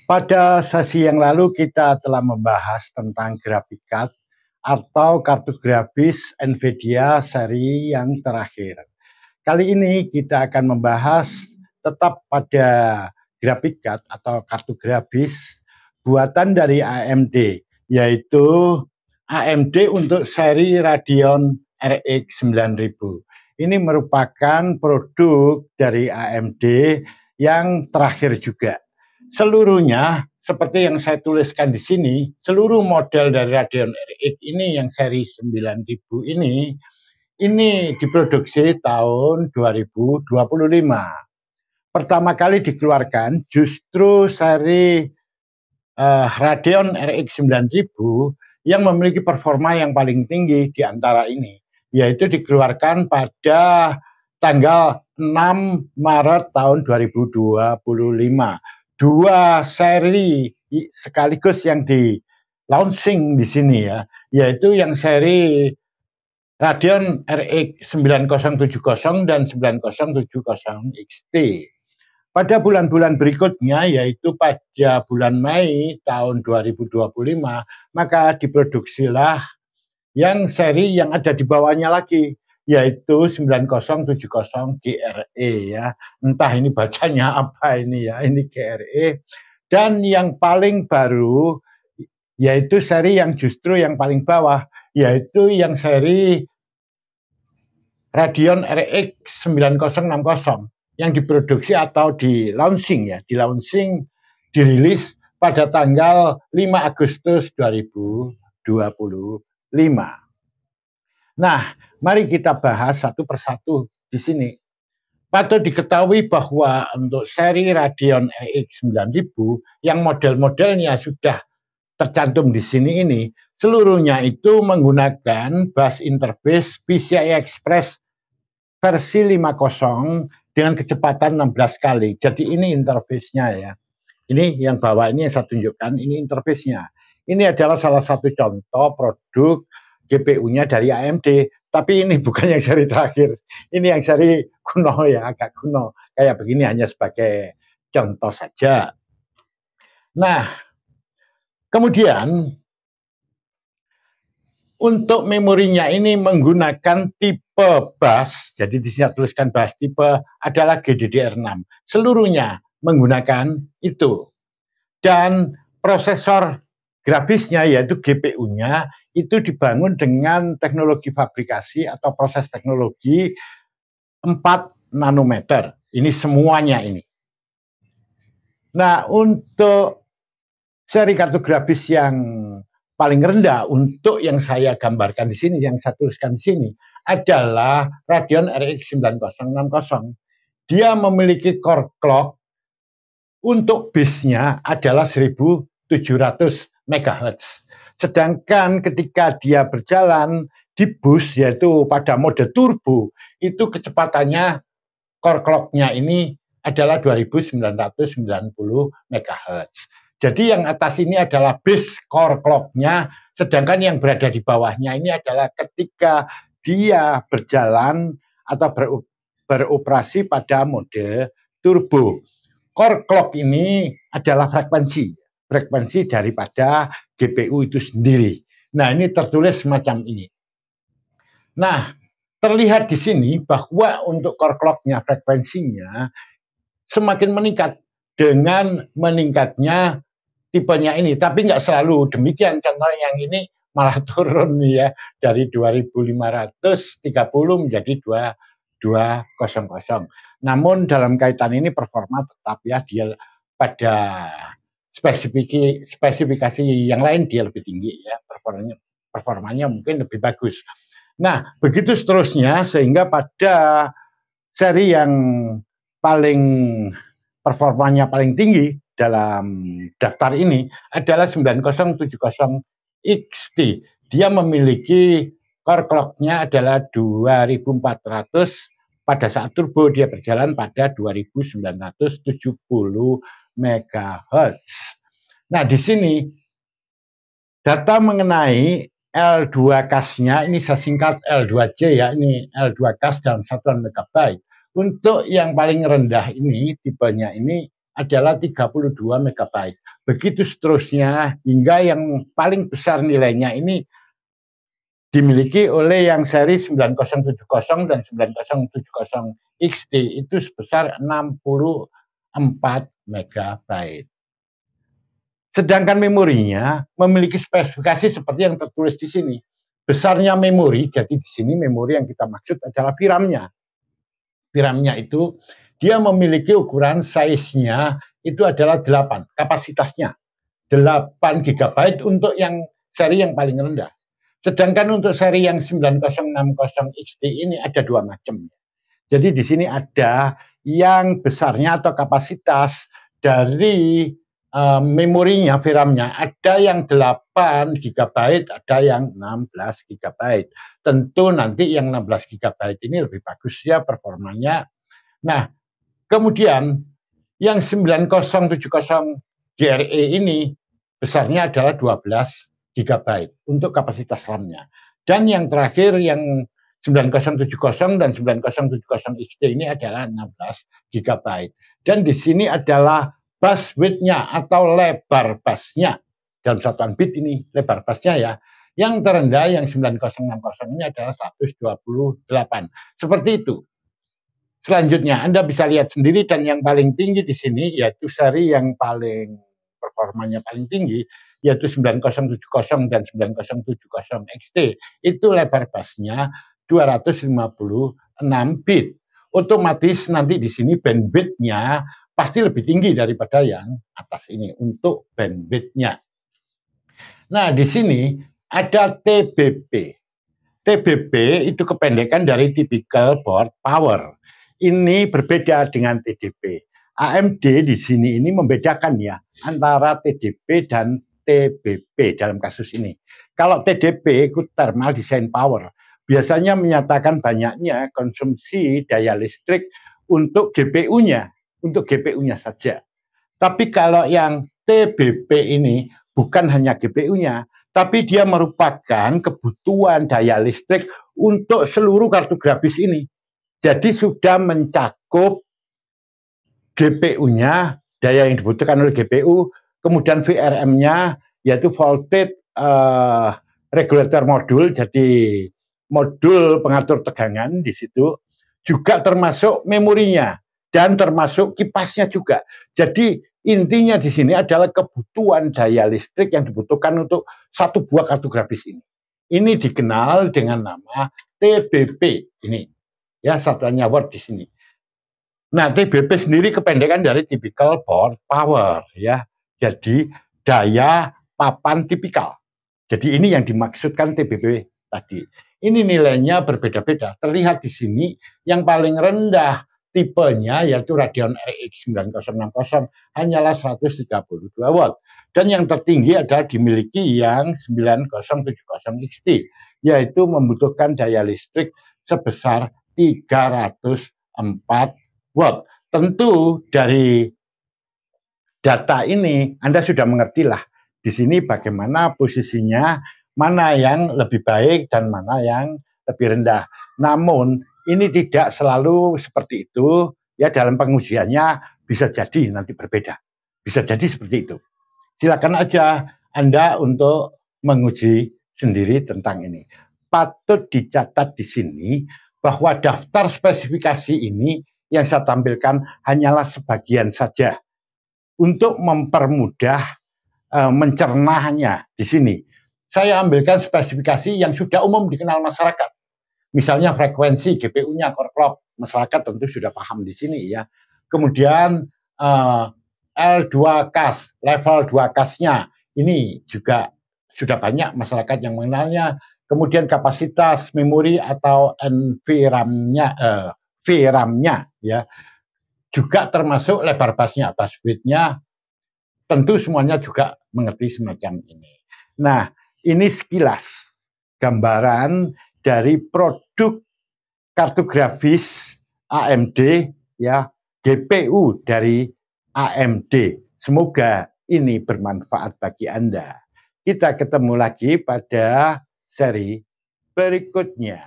Pada sesi yang lalu kita telah membahas tentang graphic card atau kartu grafis NVIDIA seri yang terakhir. Kali ini kita akan membahas tetap pada graphic card atau kartu grafis buatan dari AMD, yaitu AMD untuk seri Radeon RX 9000. Ini merupakan produk dari AMD yang terakhir juga. Seluruhnya seperti yang saya tuliskan di sini, seluruh model dari Radeon RX ini yang seri 9000 ini diproduksi tahun 2025. Pertama kali dikeluarkan justru seri Radeon RX 9000 yang memiliki performa yang paling tinggi di antara ini, yaitu dikeluarkan pada tanggal 6 Maret tahun 2025. Dua seri sekaligus yang di launching di sini ya, yaitu yang seri Radeon RX 9070 dan 9070 XT. Pada bulan-bulan berikutnya, yaitu pada bulan Mei tahun 2025, maka diproduksilah yang seri yang ada di bawahnya lagi, yaitu 9070 GRE ya. Entah ini bacanya apa ini ya, ini GRE. Dan yang paling baru, yaitu seri yang justru yang paling bawah, yaitu yang seri Radeon RX 9060 yang diproduksi atau di launching ya, dirilis pada tanggal 5 Agustus 2025. Nah, mari kita bahas satu persatu di sini. Patut diketahui bahwa untuk seri Radeon RX 9000 yang model-modelnya sudah tercantum di sini ini, seluruhnya itu menggunakan bus interface PCI Express versi 50 dengan kecepatan 16 kali. Jadi ini interface-nya ya. Ini yang bawah ini yang saya tunjukkan, ini interface-nya. Ini adalah salah satu contoh produk GPU-nya dari AMD. Tapi ini bukan yang seri terakhir. Ini yang seri kuno ya, agak kuno. Kayak begini hanya sebagai contoh saja. Nah, kemudian untuk memorinya ini menggunakan tipe bus, jadi di sini tuliskan bus tipe adalah GDDR6. Seluruhnya menggunakan itu. Dan prosesor grafisnya yaitu GPU-nya itu dibangun dengan teknologi fabrikasi atau proses teknologi 4 nanometer. Ini semuanya ini. Nah, untuk seri kartu grafis yang paling rendah untuk yang saya gambarkan di sini, yang saya tuliskan di sini adalah Radeon RX 9060. Dia memiliki core clock untuk base-nya adalah 1700 MHz. Sedangkan ketika dia berjalan di bus, yaitu pada mode turbo, itu kecepatannya core clock-nya ini adalah 2990 MHz. Jadi yang atas ini adalah base core clock-nya, sedangkan yang berada di bawahnya ini adalah ketika dia berjalan atau beroperasi pada mode turbo. Core clock ini adalah frekuensi daripada GPU itu sendiri. Nah, ini tertulis semacam ini. Nah, terlihat di sini bahwa untuk core clock-nya, frekuensinya semakin meningkat dengan meningkatnya tipenya ini, tapi nggak selalu demikian. Contoh yang ini malah turun ya dari 2530 menjadi 2200. Namun dalam kaitan ini performa tetap ya dia pada spesifikasi yang lain dia lebih tinggi ya, performanya mungkin lebih bagus. Nah, begitu seterusnya sehingga pada seri yang paling performanya paling tinggi dalam daftar ini adalah 9070 XT. Dia memiliki core clock-nya adalah 2400, pada saat turbo dia berjalan pada 2970 MHz. Nah, di sini data mengenai L2 CAS-nya ini saya singkat L2C ya, ini L2 CAS dalam satuan megabyte. Untuk yang paling rendah ini tipenya ini adalah 32 MB. begitu seterusnya, hingga yang paling besar nilainya ini dimiliki oleh yang seri 9070 dan 9070 XT itu sebesar 64 MB. Sedangkan memorinya memiliki spesifikasi seperti yang tertulis di sini. Besarnya memori, jadi di sini memori yang kita maksud adalah VRAM-nya. VRAM-nya itu dia memiliki ukuran size-nya itu adalah 8, kapasitasnya 8 GB untuk yang seri yang paling rendah. Sedangkan untuk seri yang 9060 XT ini ada dua macam. Jadi di sini ada yang besarnya atau kapasitas dari memorinya, VRAM-nya, ada yang 8 GB, ada yang 16 GB. Tentu nanti yang 16 GB ini lebih bagus ya performanya. Nah, kemudian yang 9070 GRE ini besarnya adalah 12 GB untuk kapasitas RAM-nya. Dan yang terakhir yang 9070 dan 9070 XT ini adalah 16 GB. Dan di sini adalah bus width-nya atau lebar busnya. Dalam satuan bit ini lebar busnya ya. Yang terendah yang 9060 ini adalah 128. Seperti itu. Selanjutnya Anda bisa lihat sendiri, dan yang paling tinggi di sini yaitu seri yang paling performanya paling tinggi yaitu 9070 dan 9070 XT. Itu lebar busnya 256 bit. Otomatis nanti di sini bandwidth-nya pasti lebih tinggi daripada yang atas ini untuk bandwidth-nya. Nah, di sini ada TBP. TBP itu kependekan dari Typical Board Power. Ini berbeda dengan TDP. AMD di sini ini membedakan ya antara TDP dan TBP dalam kasus ini. Kalau TDP ikut Thermal Design Power, biasanya menyatakan banyaknya konsumsi daya listrik untuk GPU-nya, saja. Tapi kalau yang TBP ini bukan hanya GPU-nya, tapi dia merupakan kebutuhan daya listrik untuk seluruh kartu grafis ini. Jadi sudah mencakup GPU-nya, daya yang dibutuhkan oleh GPU, kemudian VRM-nya, yaitu Voltage Regulator Module, jadi modul pengatur tegangan di situ, juga termasuk memorinya, dan termasuk kipasnya juga. Jadi intinya di sini adalah kebutuhan daya listrik yang dibutuhkan untuk satu buah kartu grafis ini. Ini dikenal dengan nama TBP ini. Ya, satuannya Word di sini. Nah, TBP sendiri kependekan dari Typical Board Power ya. Jadi daya papan tipikal. Jadi ini yang dimaksudkan TBP tadi. Ini nilainya berbeda-beda. Terlihat di sini yang paling rendah tipenya yaitu Radeon RX 9060 hanyalah 132 watt. Dan yang tertinggi adalah dimiliki yang 9070 XT, yaitu membutuhkan daya listrik sebesar 304 watt. Tentu dari data ini Anda sudah mengerti lah di sini bagaimana posisinya, mana yang lebih baik dan mana yang lebih rendah. Namun ini tidak selalu seperti itu ya, dalam pengujiannya bisa jadi nanti berbeda. Bisa jadi seperti itu. Silakan aja Anda untuk menguji sendiri tentang ini. Patut dicatat di sini bahwa daftar spesifikasi ini yang saya tampilkan hanyalah sebagian saja untuk mempermudah mencernanya di sini. Saya ambilkan spesifikasi yang sudah umum dikenal masyarakat. Misalnya frekuensi GPU-nya core clock, masyarakat tentu sudah paham di sini ya. Kemudian L2 CAS, level 2 CAS-nya ini juga sudah banyak masyarakat yang mengenalnya. Kemudian kapasitas memori atau NVRAM-nya, VRAM-nya ya, juga termasuk lebar busnya, bus width-nya, tentu semuanya juga mengerti semacam ini. Nah, ini sekilas gambaran dari produk kartu grafis AMD ya, GPU dari AMD. Semoga ini bermanfaat bagi Anda. Kita ketemu lagi pada seri berikutnya.